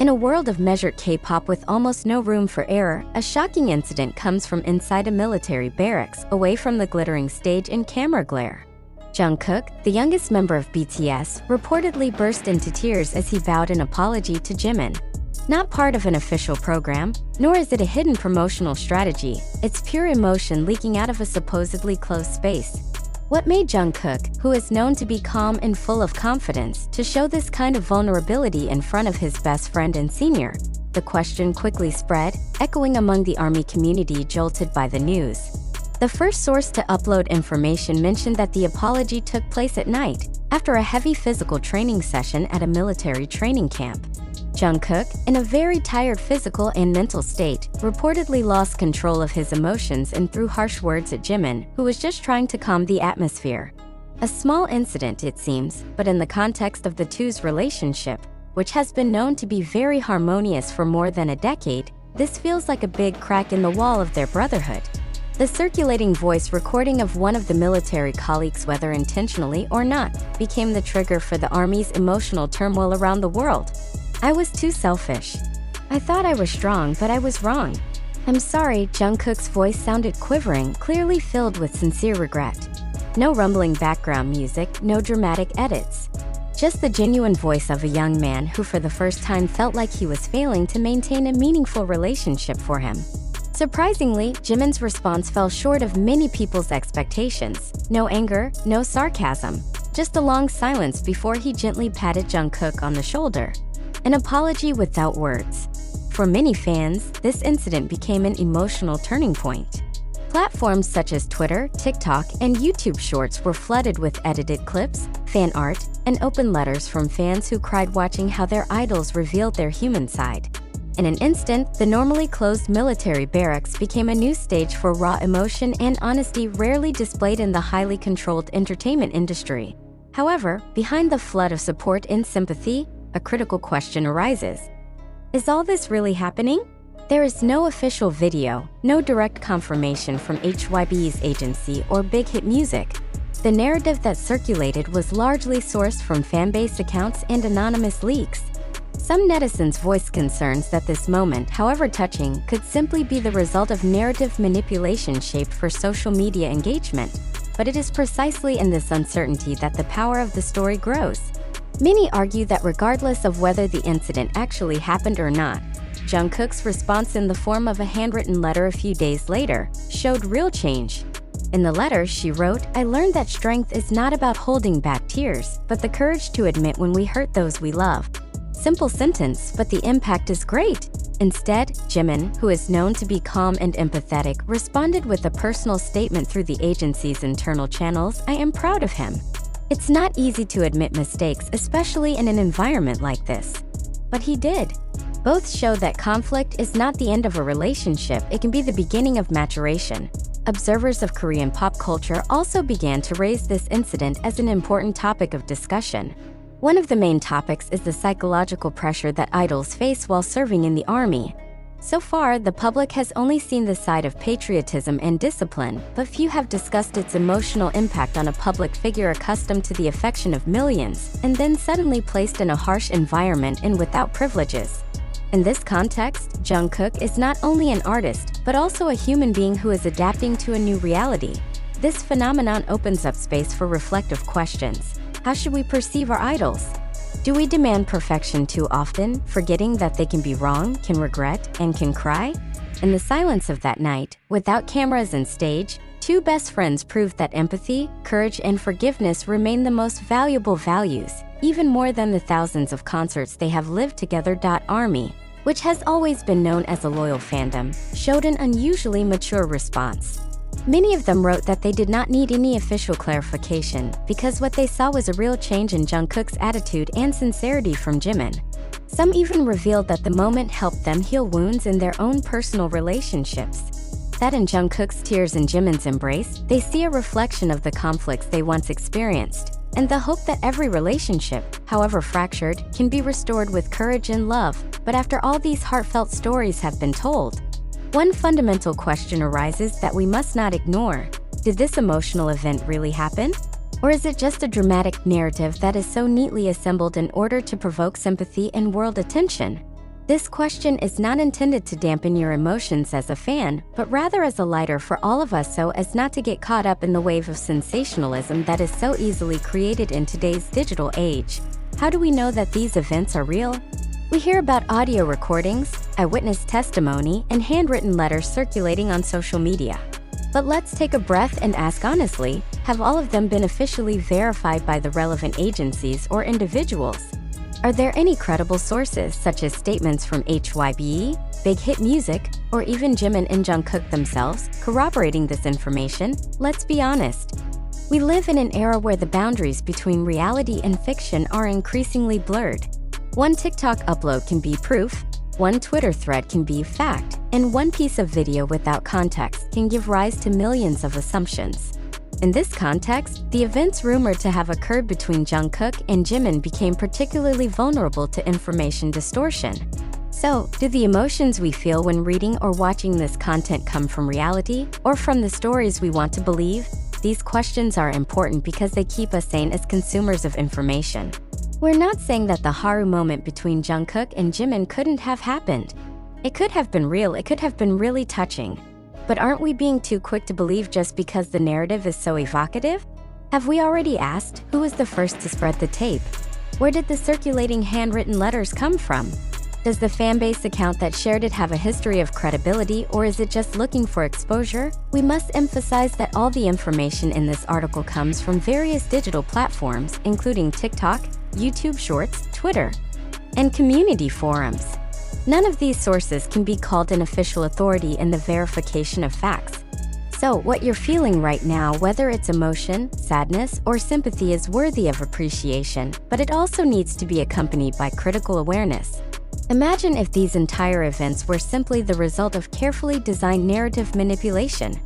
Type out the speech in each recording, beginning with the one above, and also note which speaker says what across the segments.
Speaker 1: In a world of measured K-pop with almost no room for error, a shocking incident comes from inside a military barracks, away from the glittering stage and camera glare. Jungkook, the youngest member of BTS, reportedly burst into tears as he vowed an apology to Jimin. Not part of an official program, nor is it a hidden promotional strategy, it's pure emotion leaking out of a supposedly closed space. What made Jungkook, who is known to be calm and full of confidence, to show this kind of vulnerability in front of his best friend and senior? The question quickly spread, echoing among the ARMY community jolted by the news. The first source to upload information mentioned that the apology took place at night, after a heavy physical training session at a military training camp. Jungkook, in a very tired physical and mental state, reportedly lost control of his emotions and threw harsh words at Jimin, who was just trying to calm the atmosphere. A small incident, it seems, but in the context of the two's relationship, which has been known to be very harmonious for more than a decade, this feels like a big crack in the wall of their brotherhood. The circulating voice recording of one of the military colleagues, whether intentionally or not, became the trigger for the ARMY's emotional turmoil around the world. "I was too selfish. I thought I was strong, but I was wrong. I'm sorry." Jungkook's voice sounded quivering, clearly filled with sincere regret. No rumbling background music, no dramatic edits. Just the genuine voice of a young man who for the first time felt like he was failing to maintain a meaningful relationship for him. Surprisingly, Jimin's response fell short of many people's expectations. No anger, no sarcasm, just a long silence before he gently patted Jungkook on the shoulder. An apology without words. For many fans, this incident became an emotional turning point. Platforms such as Twitter, TikTok, and YouTube Shorts were flooded with edited clips, fan art, and open letters from fans who cried watching how their idols revealed their human side. In an instant, the normally closed military barracks became a new stage for raw emotion and honesty rarely displayed in the highly controlled entertainment industry. However, behind the flood of support and sympathy, a critical question arises. Is all this really happening? There is no official video, no direct confirmation from HYB's agency or Big Hit Music. The narrative that circulated was largely sourced from fanbase accounts and anonymous leaks. Some netizens voiced concerns that this moment, however touching, could simply be the result of narrative manipulation shaped for social media engagement. But it is precisely in this uncertainty that the power of the story grows. Many argue that regardless of whether the incident actually happened or not, Jungkook's response in the form of a handwritten letter a few days later showed real change. In the letter, she wrote, "I learned that strength is not about holding back tears, but the courage to admit when we hurt those we love." Simple sentence, but the impact is great. Instead, Jimin, who is known to be calm and empathetic, responded with a personal statement through the agency's internal channels. "I am proud of him. It's not easy to admit mistakes, especially in an environment like this. But he did." Both show that conflict is not the end of a relationship, it can be the beginning of maturation. Observers of Korean pop culture also began to raise this incident as an important topic of discussion. One of the main topics is the psychological pressure that idols face while serving in the ARMY. So far, the public has only seen the side of patriotism and discipline, but few have discussed its emotional impact on a public figure accustomed to the affection of millions, and then suddenly placed in a harsh environment and without privileges. In this context, Jungkook is not only an artist, but also a human being who is adapting to a new reality. This phenomenon opens up space for reflective questions. How should we perceive our idols? Do we demand perfection too often, forgetting that they can be wrong, can regret, and can cry? In the silence of that night, without cameras and stage, two best friends proved that empathy, courage, and forgiveness remain the most valuable values, even more than the thousands of concerts they have lived together. ARMY, which has always been known as a loyal fandom, showed an unusually mature response. Many of them wrote that they did not need any official clarification because what they saw was a real change in Jungkook's attitude and sincerity from Jimin. Some even revealed that the moment helped them heal wounds in their own personal relationships. That in Jungkook's tears and Jimin's embrace, they see a reflection of the conflicts they once experienced, and the hope that every relationship, however fractured, can be restored with courage and love. But after all these heartfelt stories have been told, one fundamental question arises that we must not ignore. Did this emotional event really happen? Or is it just a dramatic narrative that is so neatly assembled in order to provoke sympathy and world attention? This question is not intended to dampen your emotions as a fan, but rather as a lighter for all of us so as not to get caught up in the wave of sensationalism that is so easily created in today's digital age. How do we know that these events are real? We hear about audio recordings, eyewitness testimony, and handwritten letters circulating on social media. But let's take a breath and ask honestly, have all of them been officially verified by the relevant agencies or individuals? Are there any credible sources, such as statements from HYBE, Big Hit Music, or even Jimin and Jungkook themselves, corroborating this information? Let's be honest. We live in an era where the boundaries between reality and fiction are increasingly blurred. One TikTok upload can be proof, one Twitter thread can be fact, and one piece of video without context can give rise to millions of assumptions. In this context, the events rumored to have occurred between Jungkook and Jimin became particularly vulnerable to information distortion. So, do the emotions we feel when reading or watching this content come from reality, or from the stories we want to believe? These questions are important because they keep us sane as consumers of information. We're not saying that the Haru moment between Jungkook and Jimin couldn't have happened. It could have been real, it could have been really touching. But aren't we being too quick to believe just because the narrative is so evocative? Have we already asked, who was the first to spread the tape? Where did the circulating handwritten letters come from? Does the fanbase account that shared it have a history of credibility, or is it just looking for exposure? We must emphasize that all the information in this article comes from various digital platforms, including TikTok, YouTube Shorts, Twitter, and community forums. None of these sources can be called an official authority in the verification of facts. So, what you're feeling right now, whether it's emotion, sadness, or sympathy, is worthy of appreciation, but it also needs to be accompanied by critical awareness. Imagine if these entire events were simply the result of carefully designed narrative manipulation.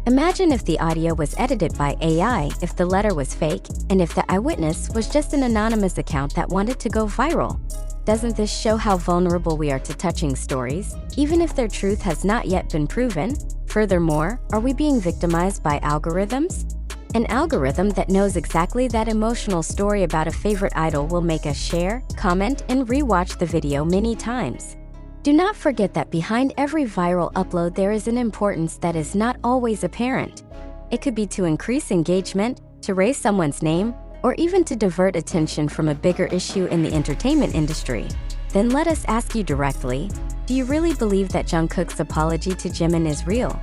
Speaker 1: Imagine if the audio was edited by AI, if the letter was fake, and if the eyewitness was just an anonymous account that wanted to go viral. Doesn't this show how vulnerable we are to touching stories, even if their truth has not yet been proven? Furthermore, are we being victimized by algorithms? An algorithm that knows exactly that emotional story about a favorite idol will make us share, comment, and rewatch the video many times. Do not forget that behind every viral upload there is an importance that is not always apparent. It could be to increase engagement, to raise someone's name, or even to divert attention from a bigger issue in the entertainment industry. Then let us ask you directly, do you really believe that Jungkook's apology to Jimin is real?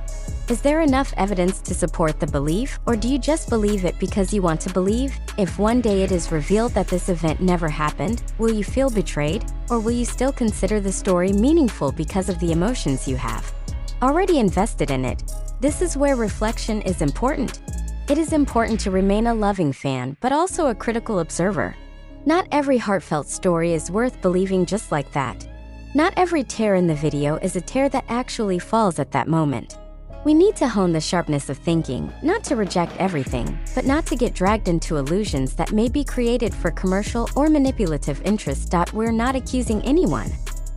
Speaker 1: Is there enough evidence to support the belief, or do you just believe it because you want to believe? If one day it is revealed that this event never happened, will you feel betrayed, or will you still consider the story meaningful because of the emotions you have already invested in it? This is where reflection is important. It is important to remain a loving fan, but also a critical observer. Not every heartfelt story is worth believing just like that. Not every tear in the video is a tear that actually falls at that moment. We need to hone the sharpness of thinking, not to reject everything, but not to get dragged into illusions that may be created for commercial or manipulative interests. We're not accusing anyone.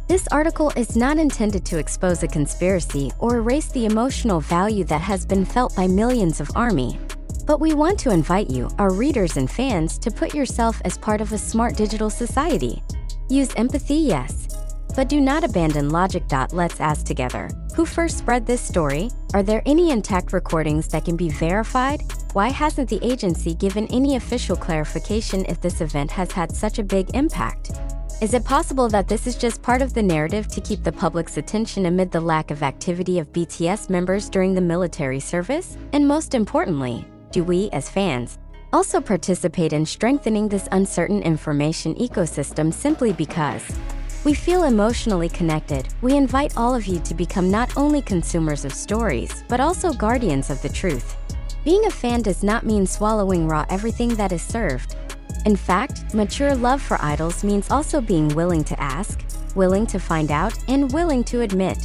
Speaker 1: This article is not intended to expose a conspiracy or erase the emotional value that has been felt by millions of ARMY. But we want to invite you, our readers and fans, to put yourself as part of a smart digital society. Use empathy, yes, but do not abandon logic. Let's ask together, who first spread this story? Are there any intact recordings that can be verified? Why hasn't the agency given any official clarification if this event has had such a big impact? Is it possible that this is just part of the narrative to keep the public's attention amid the lack of activity of BTS members during the military service? And most importantly, do we, as fans, also participate in strengthening this uncertain information ecosystem simply because we feel emotionally connected? We invite all of you to become not only consumers of stories, but also guardians of the truth. Being a fan does not mean swallowing raw everything that is served. In fact, mature love for idols means also being willing to ask, willing to find out, and willing to admit.